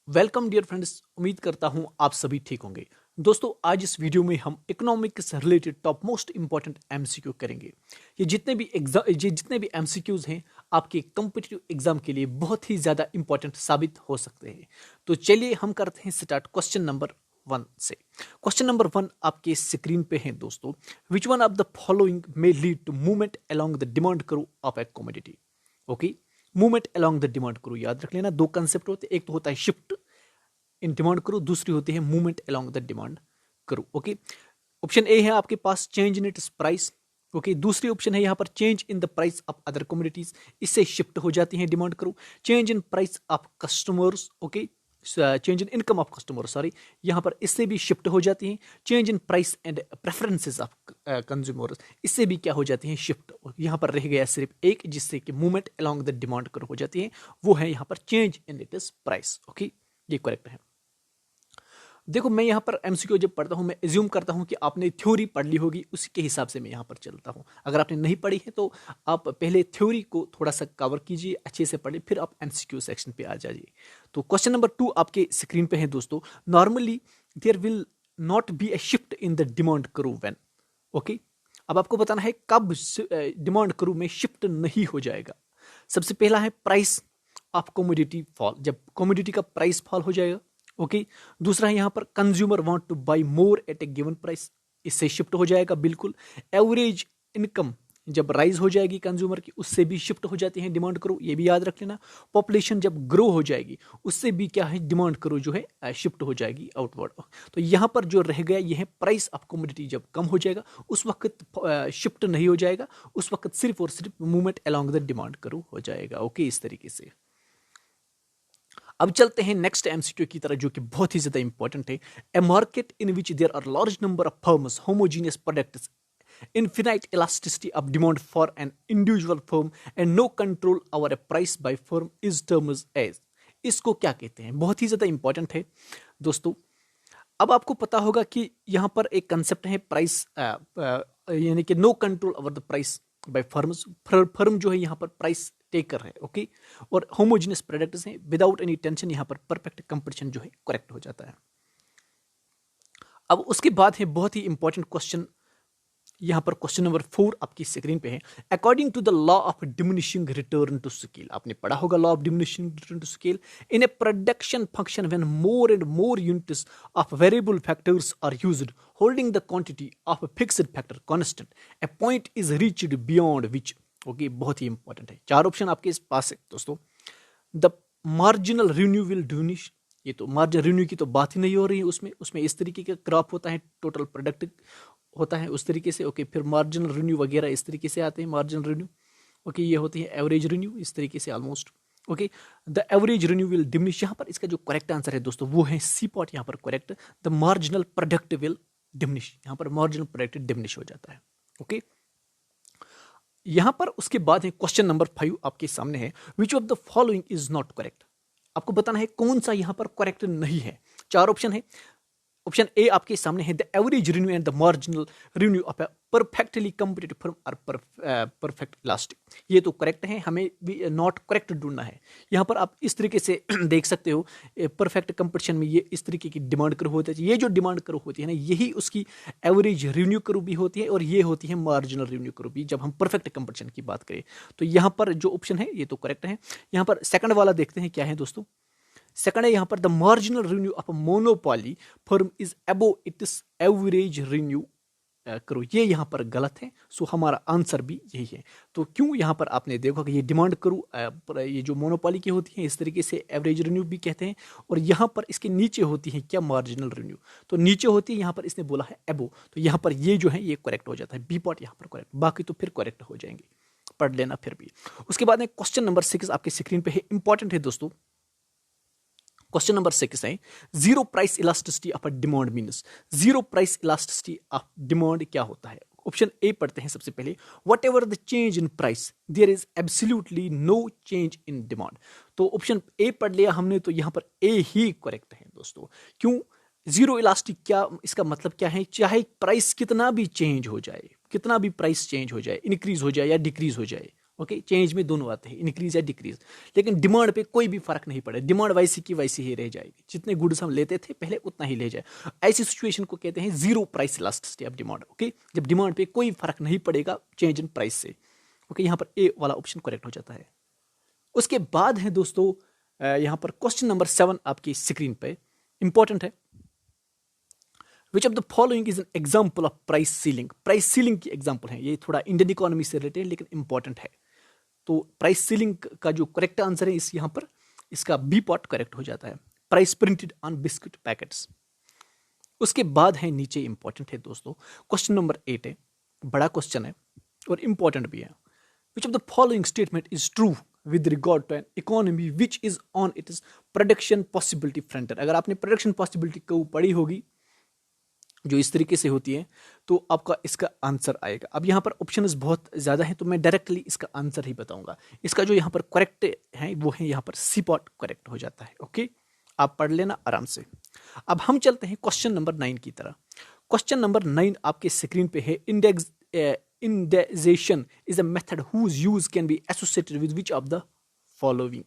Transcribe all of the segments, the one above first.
Welcome dear friends. उम्मीद करता हूं आप सभी ठीक होंगे। दोस्तों, आज इस वीडियो में हम इकोनॉमिक्स से related top most important MCQ करेंगे। ये जितने भी एमसीक्यूज हैं आपके कॉम्पिटिटिव एग्जाम के लिए बहुत ही ज्यादा इंपॉर्टेंट साबित हो सकते हैं। तो चलिए हम करते हैं स्टार्ट क्वेश्चन नंबर 1 से। क्वेश्चन नंबर 1 आपके स्क्रीन पे है दोस्तों। Which one of the following may lead to movement along the demand curve of a commodity. Okay, movement along the demand curve, याद रख लेना। दो कंसेप्ट होते हैं, एक तो होता है शिफ्ट इन डिमांड करो, दूसरी होती है movement along the demand curve. Okay, option A है आपके पास change in its price. Okay, दूसरी ऑप्शन है यहाँ पर change in the price of other commodities, इससे शिफ्ट हो जाती है demand curve. Change in price of customers, okay, change in income of customer, sorry, यहाँ पर इससे भी शिफ्ट हो जाती है। Change in price and preferences of consumers, इससे भी क्या हो जाती है, शिफ्ट। यहाँ पर रह गया सिर्फ एक, जिससे कि मूवमेंट अलोंग द डिमांड करो हो जाती है, वो है यहाँ पर change in it is price. Okay, ये करेक्ट है। देखो, मैं यहाँ पर एमसीक्यू जब पढ़ता हूँ मैं एज्यूम करता हूँ कि आपने थ्योरी पढ़ ली होगी, उसी के हिसाब से मैं यहाँ पर चलता हूँ। अगर आपने नहीं पढ़ी है तो आप पहले थ्योरी को थोड़ा सा कवर कीजिए, अच्छे से पढ़िए, फिर आप एमसीक्यू सेक्शन पे आ जाइए। तो क्वेश्चन नंबर 2 आपके स्क्रीन पे है दोस्तों। Normally there will not be a shift in the demand curve when. Okay, अब आपको बताना है कब डिमांड कर्व में शिफ्ट नहीं हो जाएगा। सबसे पहला है प्राइस ऑफ कमोडिटी फॉल, जब कमोडिटी का प्राइस फॉल हो जाएगा। ओके, दूसरा है यहाँ पर consumer want two by more at A given price, इससे शिफ्ट हो जाएगा बिल्कुल। एवरेज इनकम जब राइज हो जाएगी कंज्यूमर की, उससे भी शिफ्ट हो जाती है डिमांड करो, ये भी याद रख लेना। पॉपुलेशन जब ग्रो हो जाएगी, उससे भी क्या है, डिमांड करो जो है शिफ्ट हो जाएगी आउटवर्ड। तो यहाँ पर जो रह गया ये है प्राइस ऑफ कमोडिटी जब कम हो जाएगा उस वक्त शिफ्ट नहीं हो जाएगा, उस वक्त सिर्फ और सिर्फ मूवमेंट अलोंग द डिमांड करो हो जाएगा। ओके, इस तरीके से। अब चलते हैं नेक्स्ट एमसीक्यू की तरह, जो कि बहुत ही ज्यादा इंपॉर्टेंट है। A market in which there are large number of firms, homogeneous products, infinite elasticity of demand for an individual firm and no control over a price by firm is termed as। इसको क्या कहते हैं, बहुत ही ज्यादा important है दोस्तों। अब आपको पता होगा कि यहाँ पर एक कंसेप्ट है प्राइस, यानी कि no control over the price by firms. Firm जो है यहाँ पर प्राइस टेकर है। ओके, और होमोजीनियस प्रोडक्ट्स हैं, विदाउट एनी टेंशन यहाँ पर परफेक्ट कंपटीशन जो है करेक्ट हो जाता है। अब उसके बाद है बहुत ही इंपॉर्टेंट क्वेश्चन, यहाँ पर क्वेश्चन नंबर 4 आपकी स्क्रीन पे है। According to the law of diminishing return to scale, आपने पढ़ा होगा law of diminishing return to scale. In a production function when more and more units of variable factors are used holding the quantity of a fixed factor constant, a point is reached beyond which. Okay, बहुत ही important है। 4 option आपके पास है दोस्तों। The marginal revenue will diminish, ये तो marginal revenue की तो बात ही नहीं हो रही है, उसमें इस तरीके का ग्राफ होता है, टोटल प्रोडक्ट होता है उस तरीके से। ओके, फिर मार्जिनल रेवेन्यू वगैरह इस तरीके से आते हैं, मार्जिनल रेवेन्यू। ओके, ये होती है एवरेज रेवेन्यू, इस तरीके से almost. Okay, the average revenue will diminish, यहाँ पर इसका जो करेक्ट आंसर है दोस्तों वो है सी पॉट, यहाँ पर correct. The marginal product will diminish, यहाँ पर मार्जिनल प्रोडक्ट डिमिनिश हो जाता है। ओके, यहाँ पर उसके बाद है क्वेश्चन नंबर 5 आपके सामने है। Which of the following is not correct, आपको बताना है कौन सा यहाँ पर करेक्ट नहीं है। 4 ऑप्शन है। ऑप्शन ए आपके सामने है, the average revenue and the marginal revenue of a perfectly competitive firm are perfect elastic, ये तो करेक्ट है, हमें भी नॉट करेक्ट ढूंढना है। यहाँ पर आप इस तरीके से देख सकते हो, परफेक्ट कंपटीशन में ये इस तरीके की डिमांड करो होती है। ये जो डिमांड करो होती है ना, यही उसकी एवरेज रेवेन्यू करो भी होती है, और ये होती है मार्जिनल रेवेन्यू करो भी, जब हम परफेक्ट कंपटीशन की बात करें। तो यहाँ पर जो ऑप्शन है ये तो करेक्ट है। यहाँ पर सेकंड वाला देखते हैं क्या है दोस्तों। सेकंड है यहाँ पर, the marginal revenue of a monopoly firm is above it's average revenue करो, ये यहाँ पर गलत है। सो हमारा आंसर भी यही है। तो क्यों, यहाँ पर आपने देखा कि ये डिमांड करो ये जो मोनोपोली की होती है इस तरीके से एवरेज रेवेन्यू भी कहते हैं, और यहाँ पर इसके नीचे होती है क्या, मार्जिनल रेवेन्यू। तो नीचे होती है, यहाँ पर इसने बोला है अबो, तो यहाँ पर ये जो है ये करेक्ट हो जाता है, बी पॉट यहाँ पर करेक्ट, बाकी तो फिर करेक्ट हो जाएंगे, पढ़ लेना फिर भी। उसके बाद में क्वेश्चन नंबर 6 आपके स्क्रीन पे है, इंपॉर्टेंट है दोस्तों। क्वेश्चन नंबर 6 है, zero price elasticity of a demand means, zero price elasticity of demand क्या होता है। ऑप्शन ए पढ़ते हैं सबसे पहले, whatever the change in price there is absolutely no change in demand. तो ऑप्शन ए पढ़ लिया हमने, तो यहां पर ए ही करेक्ट है दोस्तों। क्यों, जीरो इलास्टिक, क्या इसका मतलब क्या है, चाहे प्राइस कितना भी चेंज हो जाए, कितना भी प्राइस चेंज हो जाए, इंक्रीज हो जाए या डिक्रीज हो जाए, ओके, चेंज में दोनों आते हैं, इंक्रीज या डिक्रीज, लेकिन डिमांड पे कोई भी फर्क नहीं पड़े, डिमांड वैसी की वैसी ही रह जाएगी, जितने गुड्स हम लेते थे पहले उतना ही ले जाए। ऐसी सिचुएशन को कहते हैं zero price elasticity of demand. Okay, जब डिमांड पे कोई फर्क नहीं पड़ेगा चेंज इन प्राइस से। ओके, यहाँ पर ए वाला ऑप्शन करेक्ट हो जाता है। उसके बाद है दोस्तों यहाँ पर क्वेश्चन नंबर 7 आपकी स्क्रीन पे, इंपॉर्टेंट है। Which of the following is an example of price ceiling. Price ceiling की एग्जाम्पल है, ये थोड़ा इंडियन इकोनॉमी से रिलेटेड है लेकिन इंपॉर्टेंट है। तो प्राइस सीलिंग का जो करेक्ट आंसर है इस यहाँ पर, इसका बी पार्ट करेक्ट हो जाता है, price printed on biscuit packets. उसके बाद है नीचे, इंपॉर्टेंट है दोस्तों, क्वेश्चन नंबर 8 है, बड़ा क्वेश्चन है और इंपॉर्टेंट भी है। Which of the following statement is true with regard to an economy which is on it is production possibility frontier. अगर आपने प्रोडक्शन पॉसिबिलिटी को पढ़ी होगी जो इस तरीके से होती है तो आपका इसका आंसर आएगा। अब यहाँ पर ऑप्शंस बहुत ज़्यादा हैं तो मैं डायरेक्टली इसका आंसर ही बताऊंगा। इसका जो यहाँ पर करेक्ट है वो है यहाँ पर सी पार्ट करेक्ट हो जाता है। ओके, आप पढ़ लेना आराम से। अब हम चलते हैं क्वेश्चन नंबर 9 की तरह। क्वेश्चन नंबर 9 आपके स्क्रीन पे है, indexation is a method whose use can be associated with which of the following.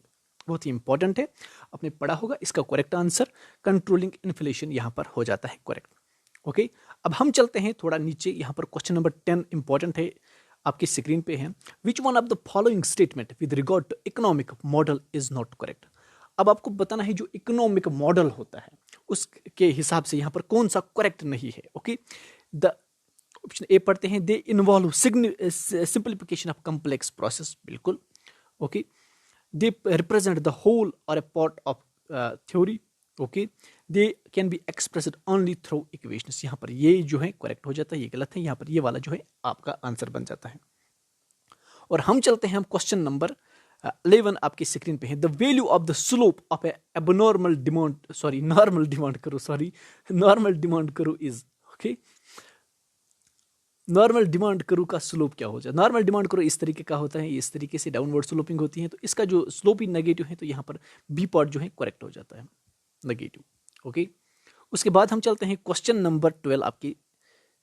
बहुत ही इंपॉर्टेंट है, आपने पढ़ा होगा। इसका करेक्ट आंसर कंट्रोलिंग इन्फ्लेशन यहाँ पर हो जाता है करेक्ट। ओके, अब हम चलते हैं थोड़ा नीचे, यहाँ पर क्वेश्चन नंबर 10 इंपॉर्टेंट है, आपकी स्क्रीन पे है। Which one of the following statement with regard to economic model is not correct. अब आपको बताना है जो इकोनॉमिक मॉडल होता है उसके हिसाब से यहाँ पर कौन सा करेक्ट नहीं है। ओके, द ऑप्शन ए पढ़ते हैं, they involve simplification of complex process, बिल्कुल। Okay, they represent the whole और a part of theory. Okay, they can be expressed only through equations. यहाँ पर ये जो है करेक्ट हो जाता है, ये गलत है, यहाँ पर ये वाला जो है आपका आंसर बन जाता है। और हम चलते हैं हम क्वेश्चन नंबर 11 आपकी स्क्रीन पे है। The value of the slope of A abnormal demand, sorry normal demand करो इज, ओके, नॉर्मल डिमांड करो का स्लोप क्या हो जाए। नॉर्मल डिमांड करो इस तरीके का होता है, इस तरीके से डाउनवर्ड स्लोपिंग होती है, तो इसका जो स्लोप ही नेगेटिव है तो यहाँ पर बी पार्ट जो है करेक्ट हो जाता है, नेगेटिव। ओके, उसके बाद हम चलते हैं क्वेश्चन नंबर 12 आपकी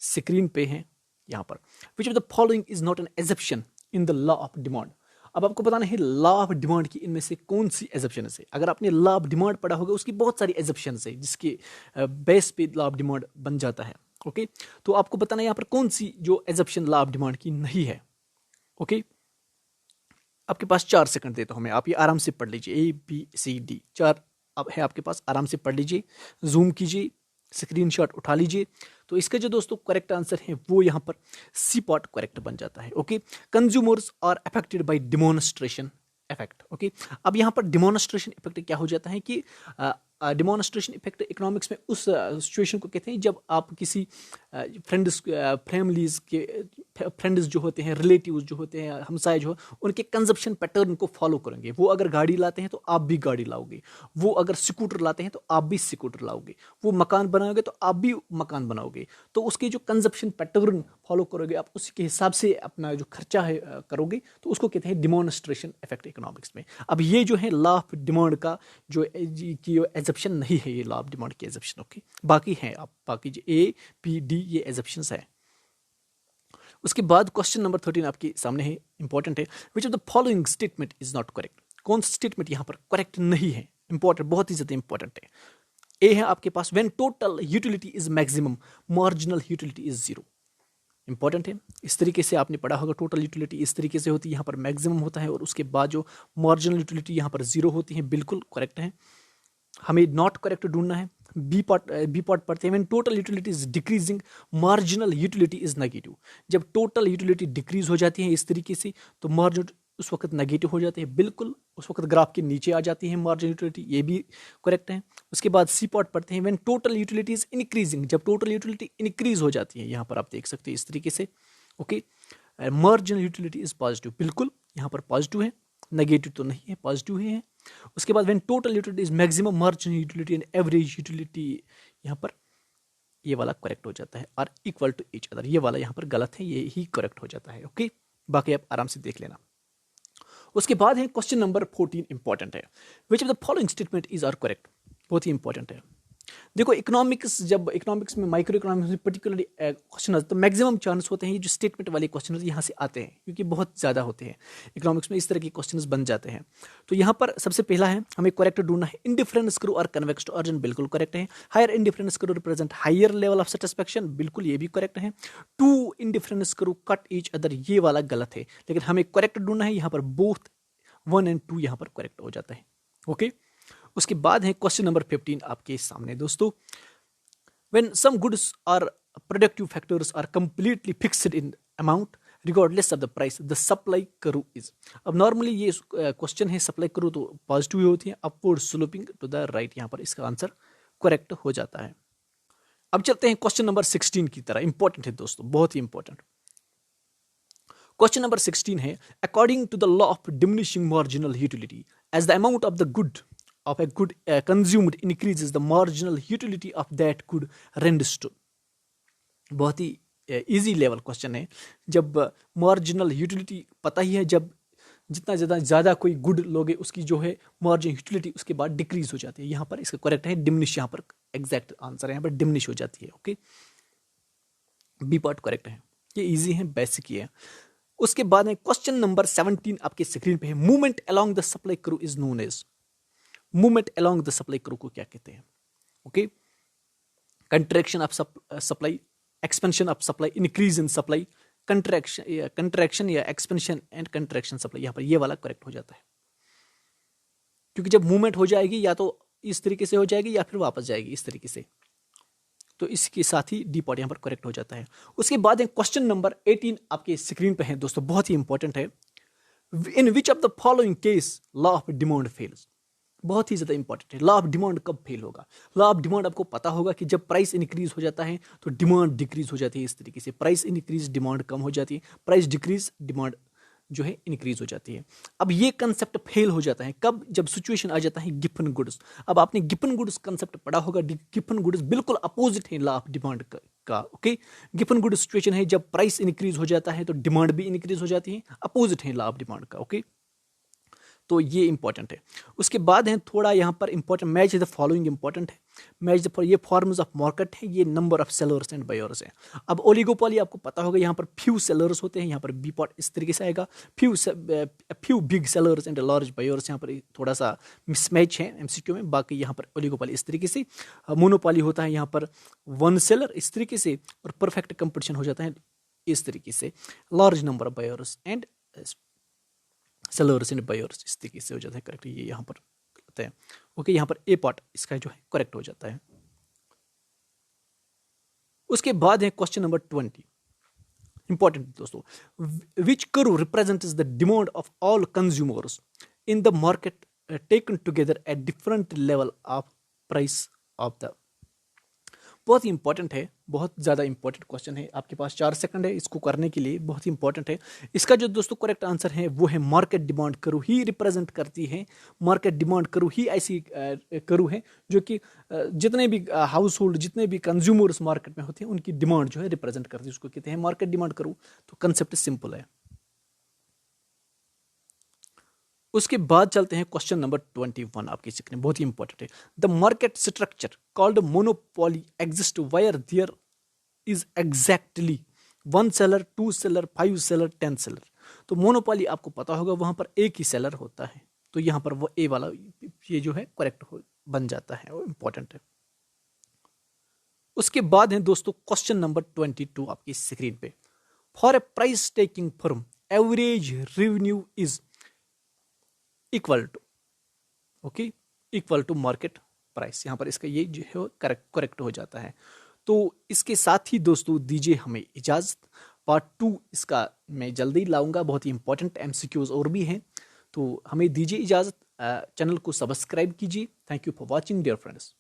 स्क्रीन पे है यहाँ पर। विच of the following is not an assumption in the law of demand. अब आपको बताना है लॉ ऑफ डिमांड की इनमें से कौन सी एजप्शन है। अगर आपने लॉ ऑफ डिमांड पढ़ा होगा उसकी बहुत सारी एजप्शन है जिसके बेस पे लॉ ऑफ डिमांड बन जाता है। ओके, तो आपको बताना है यहाँ पर कौन सी जो एजप्शन लॉ ऑफ डिमांड की नहीं है। ओके, आपके पास 4 सेकंड देता हूं मैं, आप ये आराम से पढ़ लीजिए, ABCD 4 अब है आपके पास, आराम से पढ़ लीजिए, जूम कीजिए, स्क्रीनशॉट उठा लीजिए। तो इसका जो दोस्तों करेक्ट आंसर है वो यहाँ पर सी पार्ट करेक्ट बन जाता है। Okay, consumers are affected by demonstration effect. Okay, अब यहाँ पर डिमॉन्स्ट्रेशन इफेक्ट क्या हो जाता है कि डिमॉन्स्ट्रेशन इफेक्ट इकोनॉमिक्स में उस सिचुएशन को कहते हैं जब आप किसी फैमिलीज के फ्रेंड्स जो होते हैं, रिलेटिव्स जो होते हैं, हमसाए जो उनके कंजप्शन पैटर्न को फॉलो करेंगे। वो अगर गाड़ी लाते हैं तो आप भी गाड़ी लाओगे, वो अगर स्कूटर लाते हैं तो आप भी स्कूटर लाओगे, वो मकान बनाओगे तो आप भी मकान बनाओगे। तो उसके जो कंजप्शन पैटर्न फॉलो करोगे आप, उसके हिसाब से अपना जो खर्चा है करोगे, तो उसको कहते हैं डिमॉन्स्ट्रेशन इफेक्ट इकोनॉमिक्स में। अब ये जो है लॉ ऑफ डिमांड का जो की एजप्शन नहीं है, ये लॉ ऑफ डिमांड की एजप्शन। ओके, बाकी हैं आप, बाकी जो ABD ये एजप्शंस है। उसके बाद क्वेश्चन नंबर 13 आपके सामने है, इंपॉर्टेंट है। Which of the following statement is not correct. कौन सा स्टेटमेंट यहाँ पर करेक्ट नहीं है, इंपॉर्टेंट, बहुत ही ज्यादा इंपॉर्टेंट है। ए है आपके पास, when total utility is maximum marginal utility is zero. Important है, इस तरीके से आपने पढ़ा होगा, टोटल यूटिलिटी इस तरीके से होती है, यहाँ पर मैक्सिमम होता है और उसके बाद जो मार्जिनल यूटिलिटी यहाँ पर जीरो होती है, बिल्कुल करेक्ट है। हमें नॉट करेक्ट ढूंढना है। बी पार्ट पढ़ते हैं, when total utility is decreasing marginal utility is negative. जब टोटल यूटिलिटी डिक्रीज हो जाती है इस तरीके से तो मार्जिन उस वक्त नेगेटिव हो जाते हैं, बिल्कुल उस वक्त ग्राफ के नीचे आ जाती है मार्जिन यूटिलिटी, ये भी करेक्ट है। उसके बाद सी पार्ट पढ़ते हैं, when total utility is increasing. जब टोटल यूटिलिटी इंक्रीज हो जाती है, यहाँ पर आप देख सकते हैं इस तरीके से। Okay, marginal utility is positive, बिल्कुल यहाँ पर पॉजिटिव है, नेगेटिव तो नहीं है, पॉजिटिव ही है। उसके बाद when total utility is maximum marginal utility and average utility, यहाँ पर ये वाला करेक्ट हो जाता है, और इक्वल टू ईच अदर, ये वाला यहाँ पर गलत है, ये ही करेक्ट हो जाता है। ओके, बाकी आप आराम से देख लेना। उसके बाद है क्वेश्चन नंबर 14, इंपॉर्टेंट है। Which of the following statement is are correct, बहुत ही इंपॉर्टेंट है। देखो इकोनॉमिक्स में माइक्रो इकोनॉमिक्स में पर्टिकुलरली क्वेश्चन तो मैक्सिमम चांस होते हैं ये जो स्टेटमेंट वाले क्वेश्चन यहाँ से आते हैं, क्योंकि बहुत ज़्यादा होते हैं इकोनॉमिक्स में, इस तरह के क्वेश्चंस बन जाते हैं। तो यहाँ पर सबसे पहला है हमें करेक्ट ढूंढना है, इंडिफरेंस स्क्रू और कन्वेक्स टू ऑरिजिन, बिल्कुल करेक्ट है। Higher indifference curve represent higher level of satisfaction, बिल्कुल ये भी करेक्ट है। Two indifference curve cut each other, ये वाला गलत है, लेकिन हमें करेक्ट ढूंढना है। यहाँ पर बोथ 1 और 2 यहाँ पर करेक्ट हो जाता है। ओके, उसके बाद है क्वेश्चन नंबर 15 आपके सामने दोस्तों। When some goods or productive factors are completely fixed in amount regardless of the price, the supply curve is। अब नॉर्मली ये क्वेश्चन है, सप्लाई करो तो पॉजिटिव होती है, upward sloping to the right, यहाँ पर इसका आंसर करेक्ट हो जाता है। अब चलते हैं क्वेश्चन नंबर 16 की तरह, इंपॉर्टेंट है दोस्तों, बहुत ही इंपॉर्टेंट। क्वेश्चन नंबर 16 है, according to the law of diminishing marginal utility, as the amount of the good of a good consumed increases, the marginal utility of that good rents to। बहुत ही easy level question है। जब marginal utility पता ही है, जब जितना ज़्यादा कोई good लोगे उसकी जो है मार्जिन यूटिलिटी उसके बाद डिक्रीज हो जाती है। यहाँ पर इसका करेक्ट है डिमिनिश, यहाँ पर एग्जैक्ट आंसर है, यहाँ पर डिमिनिश हो जाती है। ओके, बी पार्ट करेक्ट है, ये इजी है, बेसिक ही है। उसके बाद है क्वेश्चन नंबर 17 आपके स्क्रीन पे है, movement along the supply curve is known as. Movement along the supply curve को क्या कहते हैं? Okay, contraction of supply, expansion of supply, increase in supply, contraction या एक्सपेंशन एंड कंट्रैक्शन सप्लाई, यहाँ पर ये वाला करेक्ट हो जाता है, क्योंकि जब मूवमेंट हो जाएगी या तो इस तरीके से हो जाएगी या फिर वापस जाएगी इस तरीके से, तो इसके साथ ही डी पार्ट यहाँ पर करेक्ट हो जाता है। उसके बाद है क्वेश्चन नंबर 18 आपके स्क्रीन पे है दोस्तों, बहुत ही इंपॉर्टेंट है। In which of the following case law of demand fails, बहुत ही ज़्यादा इंपॉर्टेंट है। लॉ ऑफ डिमांड कब फेल होगा? लॉ ऑफ डिमांड आपको पता होगा कि जब प्राइस इंक्रीज हो जाता है तो डिमांड डिक्रीज हो जाती है, इस तरीके से प्राइस इंक्रीज डिमांड कम हो जाती है, प्राइस डिक्रीज डिमांड जो है इंक्रीज हो जाती है। अब ये कंसेप्ट फेल हो जाता है कब? जब सिचुएशन आ जाता है गिफन गुड्स। अब आपने गिफन गुड्स कंसेप्ट पढ़ा होगा, गिफन गुड्स बिल्कुल अपोजिट है लॉ ऑफ डिमांड का। ओके, गिफन गुड्स सिचुएशन है जब प्राइस इंक्रीज हो जाता है तो डिमांड भी इंक्रीज हो जाती है, अपोजिट है लॉ ऑफ डिमांड का। ओके, तो ये इंपॉर्टेंट है। उसके बाद है थोड़ा यहाँ पर important, match the following important है, मैच द, ये फॉर्म्स ऑफ मार्केट है, ये number of sellers and buyers है। अब ओलिगोपॉली आपको पता होगा, यहाँ पर फ्यू सेलर्स होते हैं, यहाँ पर बी पार्ट इस तरीके से आएगा, few big sellers and large buyers, यहाँ पर थोड़ा सा मिसमैच है एमसीक्यू में। बाकी यहाँ पर ओलिगोपॉली इस तरीके से, मोनोपॉली होता है यहाँ पर वन सेलर इस तरीके से, और परफेक्ट कंपटीशन हो जाता है इस तरीके से, large number of buyers and sellers and buyers इस तरीके से हो जाता है करेक्ट, ये यहाँ पर होता है। ओके, यहाँ पर ए पार्ट इसका जो है करेक्ट हो जाता है। उसके बाद है क्वेश्चन नंबर 20, इंपॉर्टेंट दोस्तों, which curve represents the demand of all consumers in the market taken together at different level of price of the. बहुत ही इंपॉर्टेंट है, बहुत ज़्यादा इंपॉर्टेंट क्वेश्चन है, आपके पास 4 सेकंड है इसको करने के लिए, बहुत ही इंपॉर्टेंट है। इसका जो दोस्तों करेक्ट आंसर है वो है मार्केट डिमांड कर्व ही रिप्रेजेंट करती है, मार्केट डिमांड कर्व ही ऐसी कर्व है जो कि जितने भी हाउस होल्ड, जितने भी कंज्यूमर्स मार्केट में होते हैं उनकी डिमांड जो है रिप्रेजेंट करती है, उसको कहते हैं मार्केट डिमांड कर्व। तो कंसेप्ट सिंपल है। उसके बाद चलते हैं क्वेश्चन नंबर 21 आपके स्क्रीन, बहुत ही इंपॉर्टेंट है। The market structure called monopoly exist where there is exactly 1 seller, 2 seller, 5 seller, 10 seller. तो मोनोपोली आपको पता होगा वहां पर एक ही सेलर होता है, तो यहां पर वो ए वाला ये जो है करेक्ट बन जाता है, वो इंपॉर्टेंट है। उसके बाद है दोस्तों क्वेश्चन नंबर 22 आपकी स्क्रीन पे, for a price taking firm average revenue is equal to, okay, equal to market price. यहाँ पर इसका ये जो है करेक्ट हो जाता है। तो इसके साथ ही दोस्तों दीजिए हमें इजाज़त, पार्ट 2 इसका मैं जल्दी लाऊंगा, बहुत ही इंपॉर्टेंट एमसीक्यूज और भी हैं, तो हमें दीजिए इजाज़त। चैनल को सब्सक्राइब कीजिए। Thank you for watching dear friends.